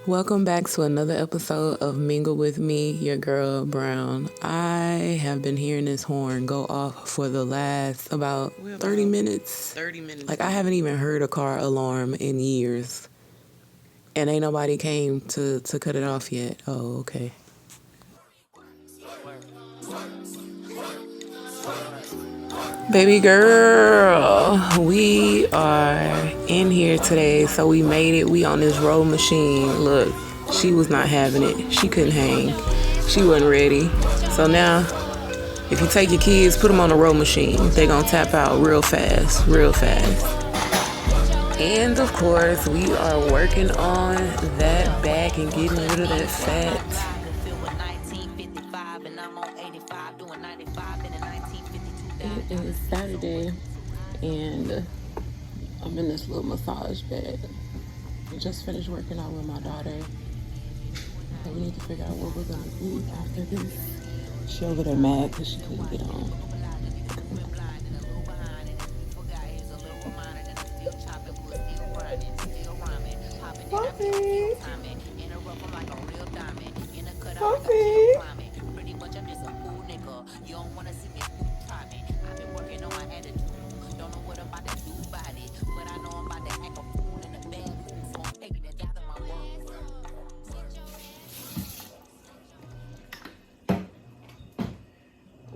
Welcome back to another episode of Mingle with Me, your girl Brown. I have been hearing this horn go off for the last about 30 minutes. 30 minutes. Like I haven't even heard a car alarm in years. And ain't nobody came to cut it off yet. Oh, okay. Baby girl, we are in here today, so we made it. We on this roll machine. Look, she was not having it. She couldn't hang. She wasn't ready. So now, if you take your kids, put them on the roll machine. They gonna tap out real fast, real fast. And of course, we are working on that back and getting rid of that fat. It is Saturday, and I'm in this little massage bed. I just finished working out with my daughter. So we need to figure out what we're gonna eat after this. She over there mad because she couldn't get on. Coffee. Coffee.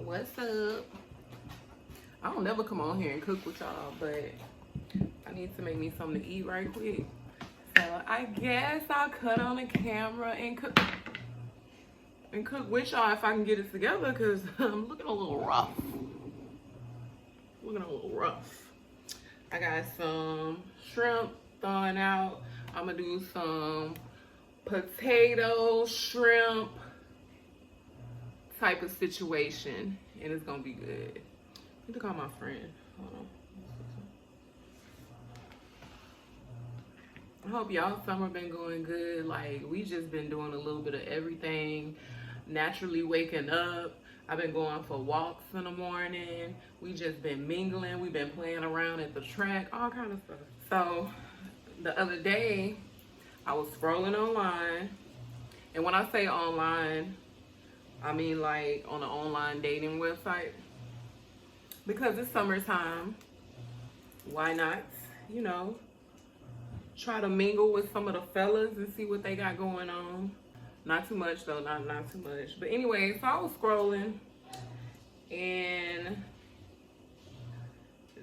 What's up? I don't never come on here and cook with y'all, but I need to make me something to eat right quick. So I guess I'll cut on the camera and cook with y'all if I can get it together, because I'm looking a little rough. I got some shrimp thawing out. I'm gonna do some potato shrimp type of situation, and it's gonna be good. I need to call my friend. Hold on. I hope y'all summer been going good. Like, we just been doing a little bit of everything. Naturally waking up. I've been going for walks in the morning. We just been mingling. We've been playing around at the track, all kind of stuff. So the other day, I was scrolling online. And when I say online, I mean like on an online dating website. Because it's summertime. Why not, try to mingle with some of the fellas and see what they got going on. Not too much though, not too much. But anyway, so I was scrolling and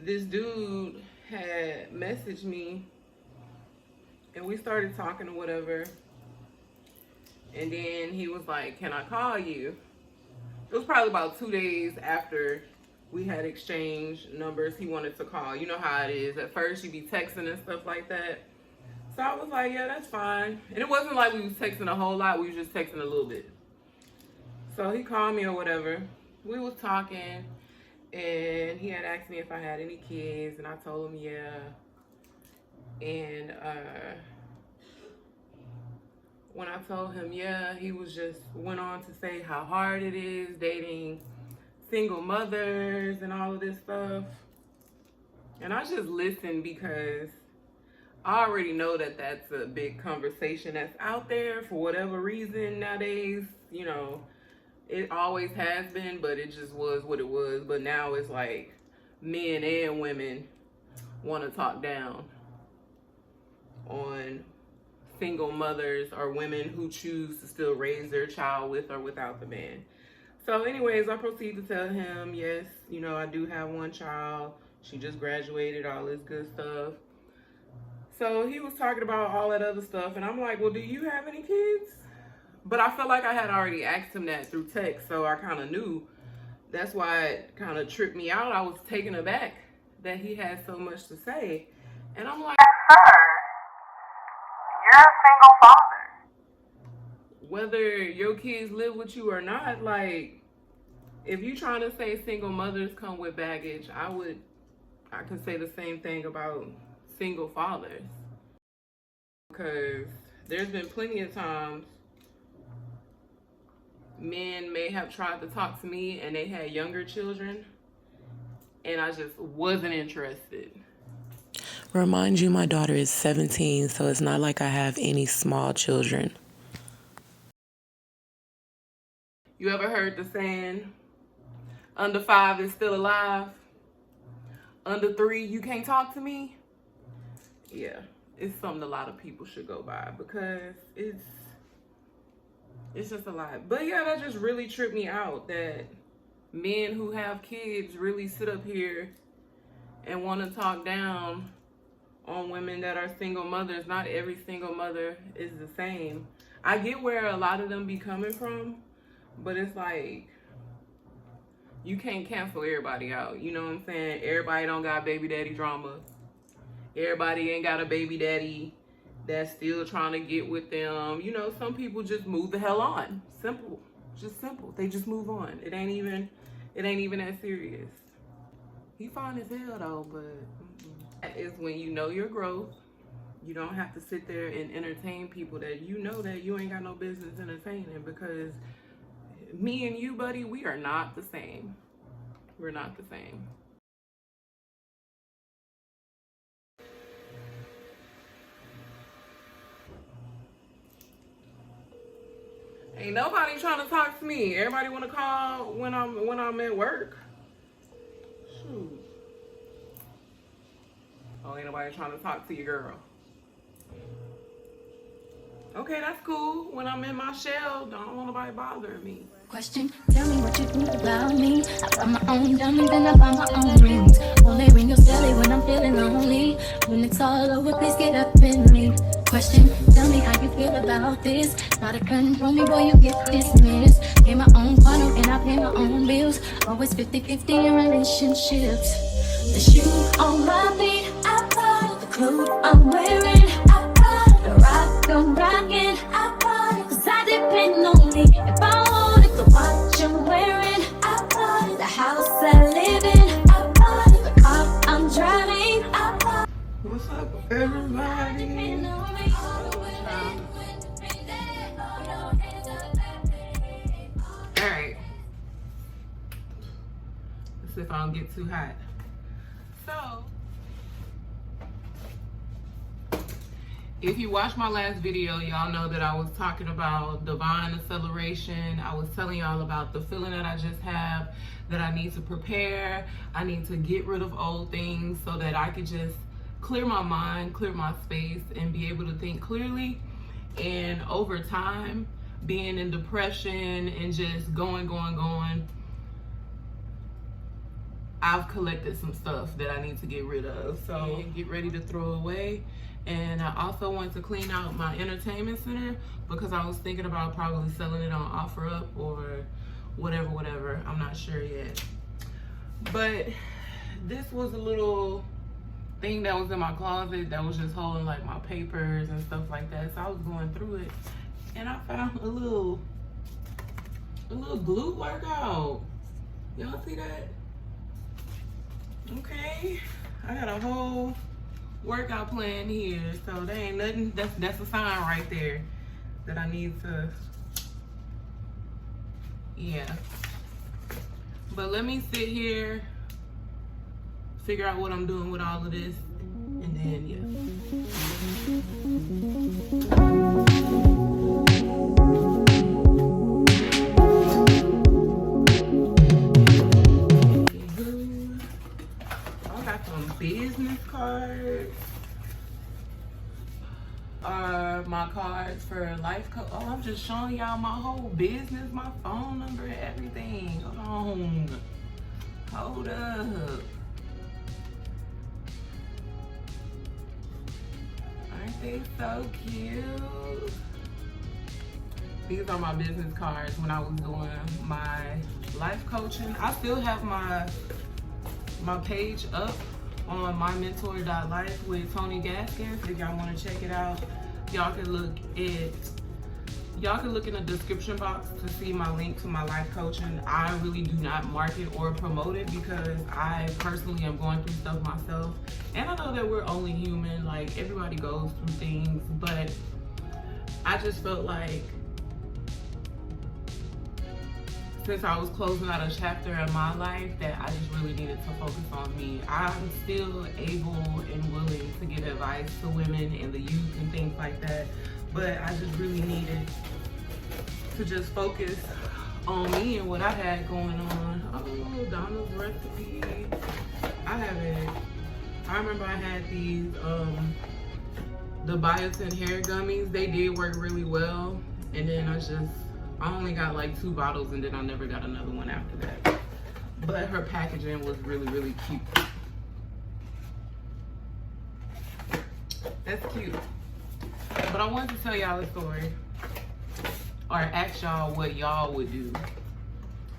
this dude had messaged me and we started talking or whatever. And then he was like, "Can I call you?" It was probably about 2 days after we had exchanged numbers. He wanted to call. You know how it is. At first you be texting and stuff like that. So I was like, yeah, that's fine. And it wasn't like we was texting a whole lot. We was just texting a little bit. So he called me or whatever. We was talking. And he had asked me if I had any kids. And I told him, yeah. And when I told him, yeah, he went on to say how hard it is dating single mothers and all of this stuff. And I just listened because I already know that that's a big conversation that's out there for whatever reason nowadays. It always has been, but it just was what it was. But now it's like men and women want to talk down on single mothers or women who choose to still raise their child with or without the man. So anyways, I proceed to tell him, yes, I do have one child. She just graduated, all this good stuff. So he was talking about all that other stuff. And I'm like, well, do you have any kids? But I felt like I had already asked him that through text. So I kind of knew. That's why it kind of tripped me out. I was taken aback that he had so much to say. And I'm like, sir, you're a single father. Whether your kids live with you or not, like, if you're trying to say single mothers come with baggage, I could say the same thing about single fathers. Because there's been plenty of times men may have tried to talk to me and they had younger children and I just wasn't interested. Remind you, my daughter is 17, so it's not like I have any small children. You ever heard the saying, under 5 is still alive? Under 3, you can't talk to me? Yeah, it's something a lot of people should go by because it's just a lot. But yeah, that just really tripped me out that men who have kids really sit up here and want to talk down on women that are single mothers. Not every single mother is the same. I get where a lot of them be coming from, but it's like, you can't cancel everybody out. You know what I'm saying? Everybody don't got baby daddy drama. Everybody ain't got a baby daddy that's still trying to get with them. You know, some people just move the hell on. Simple. Just simple. They just move on. It ain't even that serious. He fine as hell though, but that is when you know your growth. You don't have to sit there and entertain people that you know that you ain't got no business entertaining, because me and you, buddy, we are not the same. We're not the same. Ain't nobody trying to talk to me. Everybody want to call when I'm at work. Shoot. Oh, ain't nobody trying to talk to your girl. Okay, that's cool. When I'm in my shell, don't want nobody bothering me. Question, tell me what you think about me. I buy my own diamonds and I buy my own rings. Only ring your celly when I'm feeling lonely. When it's all over, please get up and leave. Question, tell me how you feel about this. Try to control me, boy, you get dismissed. Pay my own funnel and I pay my own bills. Always 50-50 in relationships. The shoe on my feet, I bought. The clothes I'm wearing, I bought. The rock I'm rocking, I bought. Cause I depend on me. If I want it, the watch I'm wearing, I bought. The house I live in, I bought. The car I'm driving, I bought. What's up, everybody? Alright. Let's see if I don't get too hot. So, if you watched my last video, y'all know that I was talking about divine acceleration. I was telling y'all about the feeling that I just have, that I need to prepare. I need to get rid of old things so that I could just clear my mind, clear my space, and be able to think clearly. And over time, being in depression and just going, I've collected some stuff that I need to get rid of. So get ready to throw away. And I also want to clean out my entertainment center because I was thinking about probably selling it on OfferUp or whatever. I'm not sure yet. But this was a little thing that was in my closet that was just holding like my papers and stuff like that. So I was going through it and I found a little glute workout. Y'all see that? Okay, I got a whole workout plan here, so there ain't nothing. That's a sign right there that I need to, yeah. But let me sit here, figure out what I'm doing with all of this, and then yeah. Business cards are my cards for life coach. Oh, I'm just showing y'all my whole business, my phone number, everything. Hold up. Aren't they so cute? These are my business cards when I was doing my life coaching. I still have my page up on mymentor.life with Tony Gaskins. If y'all want to check it out, y'all can look in the description box to see my link to my life coaching. I really do not market or promote it because I personally am going through stuff myself, and I know that we're only human. Like, everybody goes through things, but I just felt like since I was closing out a chapter in my life that I just really needed to focus on me. I'm still able and willing to give advice to women and the youth and things like that, but I just really needed to just focus on me and what I had going on. Oh, Donna's recipe. I remember I had these, the biotin hair gummies. They did work really well. And then I only got like 2 bottles and then I never got another one after that. But her packaging was really, really cute. That's cute. But I wanted to tell y'all a story, or ask y'all what y'all would do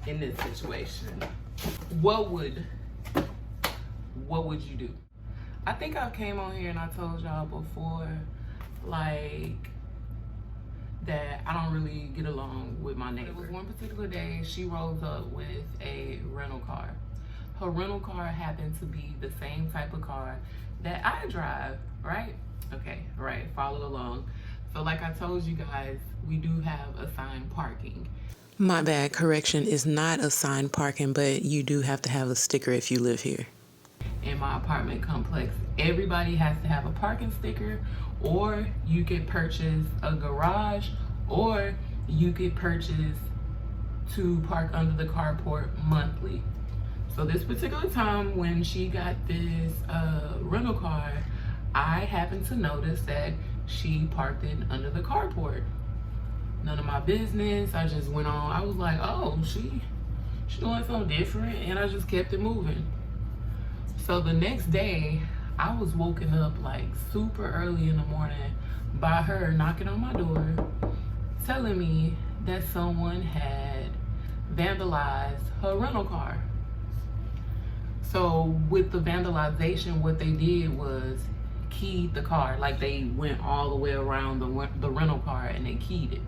in this situation. What would you do? I think I came on here and I told y'all before, like, that I don't really get along with my neighbor. It was one particular day, she rolls up with a rental car. Her rental car happened to be the same type of car that I drive, right? Okay, right, follow along. So like I told you guys, we do have assigned parking. My bad, correction, is not assigned parking, but you do have to have a sticker if you live here. In my apartment complex, everybody has to have a parking sticker, or you could purchase a garage, or you could purchase to park under the carport monthly. So this particular time when she got this rental car, I happened to notice that she parked it under the carport. None of my business. I just went on. I was like, oh, she doing something different, and I just kept it moving. So the next day, I was woken up like super early in the morning by her knocking on my door, telling me that someone had vandalized her rental car. So with the vandalization, what they did was keyed the car. Like, they went all the way around the rental car and they keyed it.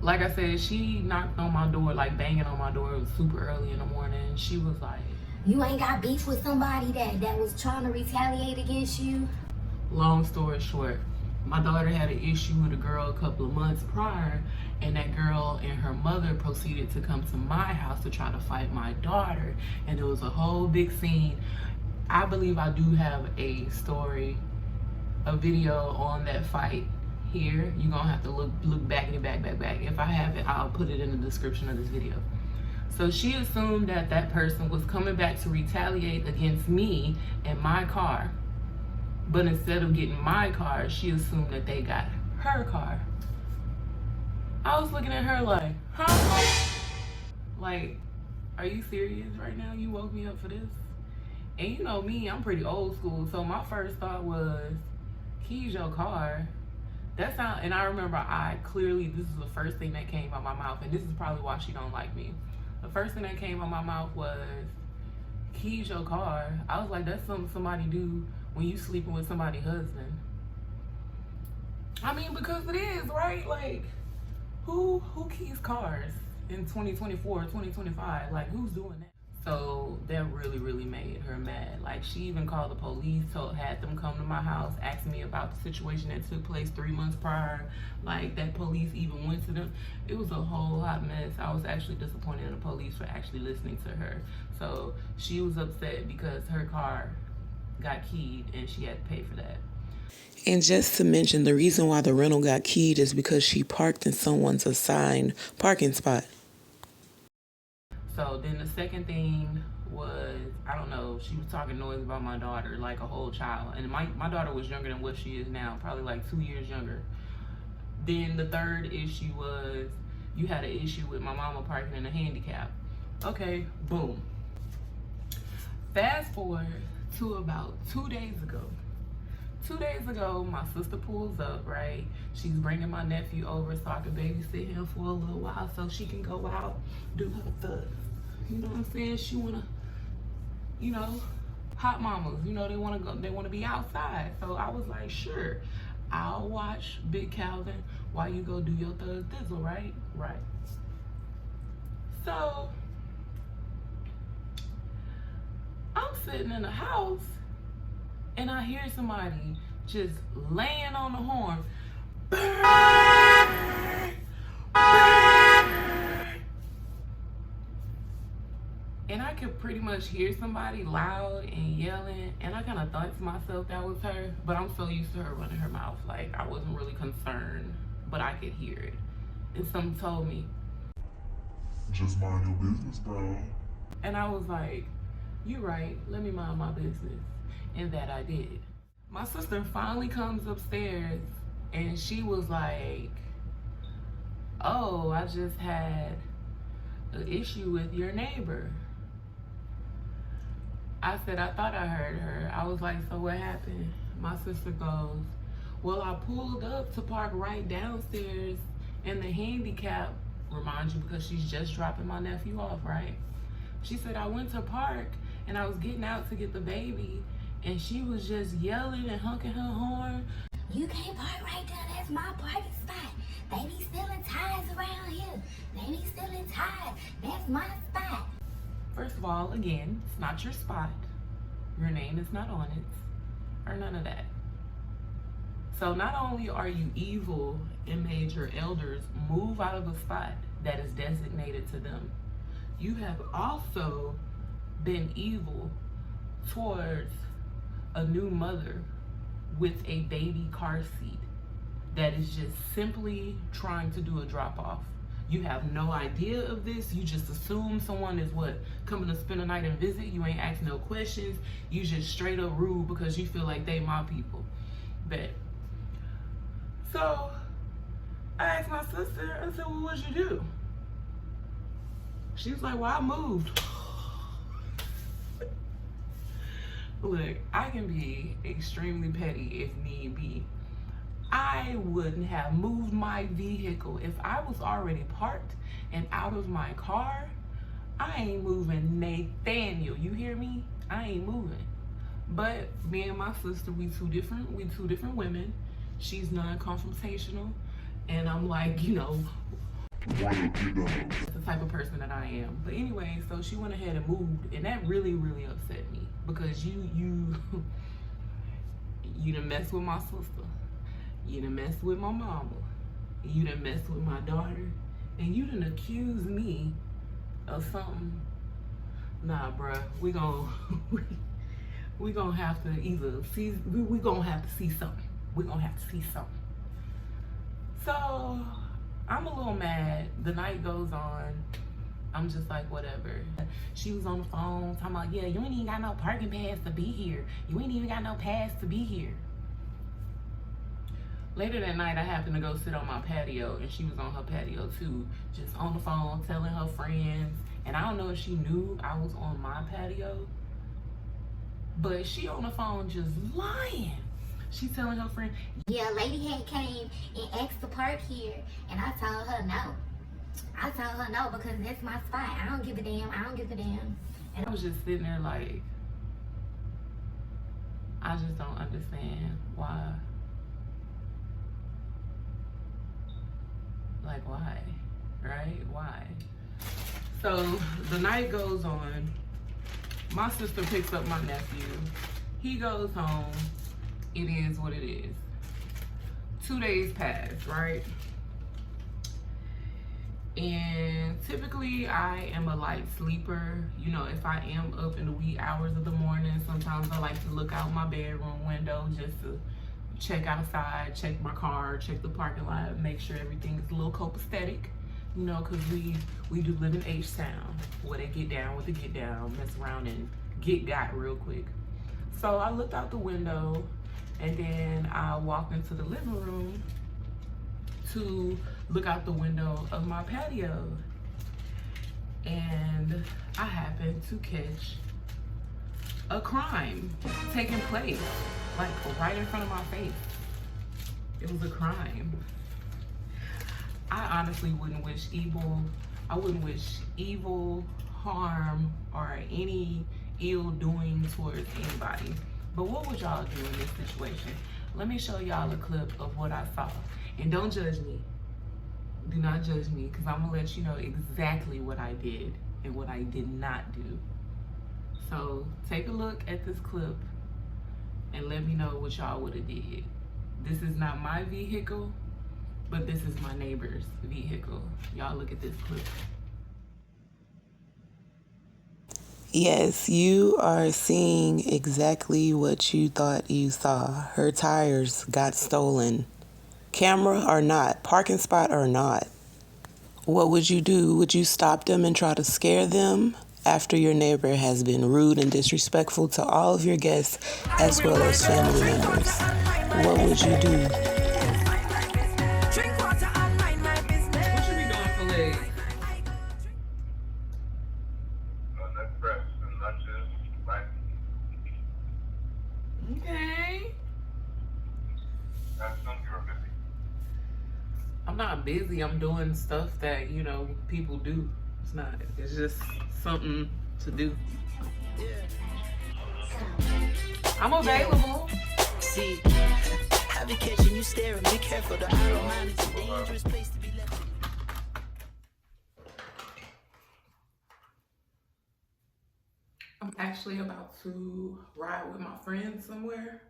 Like I said, she knocked on my door, like banging on my door. It was super early in the morning. She was like, you ain't got beef with somebody that was trying to retaliate against you? Long story short, my daughter had an issue with a girl a couple of months prior, and that girl and her mother proceeded to come to my house to try to fight my daughter, and it was a whole big scene. I believe I do have a story, a video on that fight here. You're gonna have to look back. If I have it, I'll put it in the description of this video. So she assumed that that person was coming back to retaliate against me and my car. But instead of getting my car, she assumed that they got her car. I was looking at her like, huh? Like, are you serious right now? You woke me up for this? And you know me, I'm pretty old school. So my first thought was, keys your car. And I remember this is the first thing that came out my mouth. And this is probably why she don't like me. The first thing that came out my mouth was, keys your car. I was like, that's something somebody do when you sleeping with somebody's husband. I mean, because it is, right? Like, who keys cars in 2024, 2025? Like, who's doing that? So that really, really made her mad. Like, she even called the police, had them come to my house, asking me about the situation that took place 3 months prior. Like, that police even went to them. It was a whole hot mess. I was actually disappointed in the police for actually listening to her. So she was upset because her car got keyed and she had to pay for that. And just to mention, the reason why the rental got keyed is because she parked in someone's assigned parking spot. So then the second thing was, I don't know, she was talking noise about my daughter like a whole child. And my daughter was younger than what she is now, probably like 2 years younger. Then the third issue was, you had an issue with my mama parking in a handicap. Okay, boom. Fast forward to about 2 days ago. 2 days ago, my sister pulls up, right? She's bringing my nephew over so I can babysit him for a little while so she can go out, do her stuff. You know what I'm saying? She wanna, you know, hot mamas, you know, they wanna be outside. So I was like, sure, I'll watch Big Calvin while you go do your thug thizzle, right? Right. So I'm sitting in the house and I hear somebody just laying on the horn. could pretty much hear somebody loud and yelling, and I kind of thought to myself that was her, but I'm so used to her running her mouth, like I wasn't really concerned, but I could hear it. And something told me, just mind your business, bro. and I was like, you right, let me mind my business. And that I did. My sister finally comes upstairs and she was like, oh, I just had an issue with your neighbor. I said, I thought I heard her. I was like, so what happened? My sister goes, well, I pulled up to park right downstairs in the handicap, remind you, because she's just dropping my nephew off, right? She said, I went to park and I was getting out to get the baby and she was just yelling and honking her horn. You can't park right there. That's my parking spot. They be stealing tires around here. They be stealing tires. That's my spot. First of all, again, it's not your spot. Your name is not on it, or none of that. So not only are you evil and made your elders move out of a spot that is designated to them, you have also been evil towards a new mother with a baby car seat that is just simply trying to do a drop off. You have no idea of this. You just assume someone is what? Coming to spend a night and visit. You ain't asking no questions. You just straight up rude because you feel like they my people. Bet. So I asked my sister, I said, well, what'd you do? She was like, well, I moved. Look, I can be extremely petty if need be. I wouldn't have moved my vehicle if I was already parked and out of my car. I ain't moving, Nathaniel. You hear me? I ain't moving. But me and my sister, we two different women. She's non-confrontational, and I'm like, you know, the type of person that I am. But anyway, so she went ahead and moved, and that really, really upset me because you done messed with my sister. You done messed with my mama. You done messed with my daughter. And you done accused me of something. Nah, bruh. We gonna have to either see, we gonna have to see something. We gonna have to see something. So, I'm a little mad. The night goes on. I'm just like, whatever. She was on the phone talking about, yeah, you ain't even got no parking pass to be here. You ain't even got no pass to be here. Later that night, I happened to go sit on my patio, and she was on her patio too, just on the phone telling her friends. And I don't know if she knew I was on my patio, but she on the phone just lying. She telling her friend, Yeah, a lady had came and asked to park here, and I told her no. I told her no because that's my spot. I don't give a damn. I don't give a damn. And I was just sitting there like, I just don't understand why. Like, why? Right? Why? So the night goes on. My sister picks up my nephew. He goes home. It is what it is. 2 days pass, right? And typically I am a light sleeper. You know, if I am up in the wee hours of the morning, sometimes I like to look out my bedroom window just to check outside, check my car, check the parking lot, make sure everything is a little copacetic, you know, because we do live in H-Town, where they get down with the get down, mess around and get got real quick. So I looked out the window, and then I walked into the living room to look out the window of my patio, and I happened to catch a crime taking place, like right in front of my face. It was a crime. I honestly wouldn't wish evil. I wouldn't wish evil, harm, or any ill doing towards anybody. But what would y'all do in this situation? Let me show y'all a clip of what I saw. And don't judge me. Do not judge me, because I'm gonna let you know exactly what I did and what I did not do. So take a look at this clip and let me know what y'all would have did. This is not my vehicle, but this is my neighbor's vehicle. Y'all look at this clip. Yes, you are seeing exactly what you thought you saw. Her tires got stolen. Camera or not, parking spot or not. What would you do? Would you stop them and try to scare them after your neighbor has been rude and disrespectful to all of your guests as well as family members? What would you do? What you be doing for legs? Leg press and lunges, like Okay. that's not your busy. I'm not busy. I'm doing stuff that, people do. It's just something to do. I'm available. See, I be catching you staring. Be careful, the outer mind is a dangerous place to be left. I'm actually about to ride with my friends somewhere.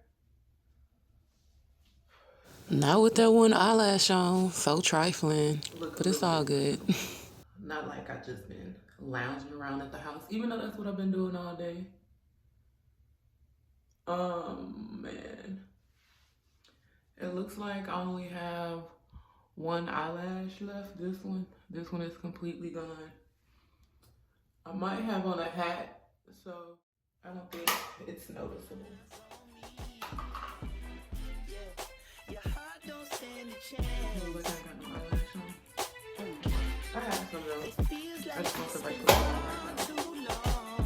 Not with that one eyelash on, so trifling, Look a but it's little all bit. good. Not like I've just been lounging around at the house, even though that's what I've been doing all day. Man. It looks like I only have one eyelash left. This one is completely gone. I might have on a hat, so I don't think it's noticeable. Your heart don't stand a chance. Look, I got no eyelash on. I have some though. It feels I like just want the it's right been color on right now. too long.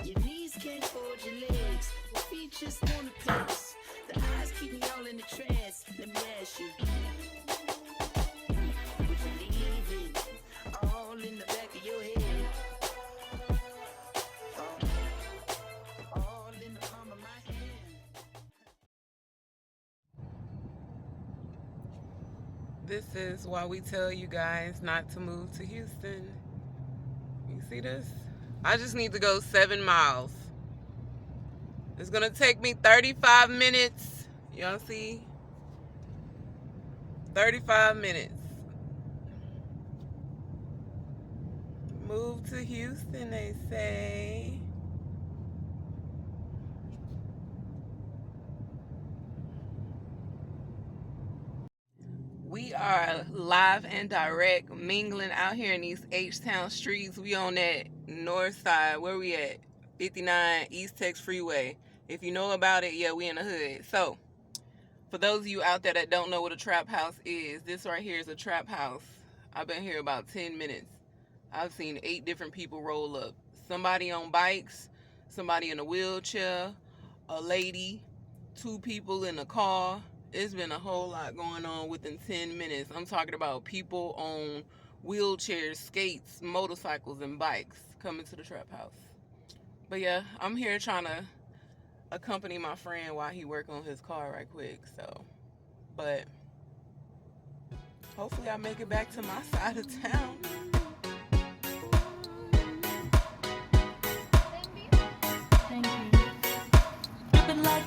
Your knees can't hold your legs. Your feet just wanna pass. The eyes keep me all in the trance. Let me ask you. Would you leave it all in the back of your head? All in the palm of my hand. This is why we tell you guys not to move to Houston. You see this? I just need to go 7 miles. It's gonna take me 35 minutes. Y'all see? 35 minutes. Move to Houston, they say. We are live and direct, mingling out here in these H-Town streets. We on that north side. Where we at? 59 East Tex Freeway. If you know about it, yeah, we in the hood. So, for those of you out there that don't know what a trap house is, this right here is a trap house. I've been here about 10 minutes. I've seen 8 different people roll up. Somebody on bikes, somebody in a wheelchair, a lady, 2 people in a car. It's been a whole lot going on within 10 minutes. I'm talking about people on wheelchairs, skates, motorcycles, and bikes coming to the trap house. But yeah, I'm here trying to accompany my friend while he work on his car right quick. So, but hopefully I make it back to my side of town. Thank you. Dripping like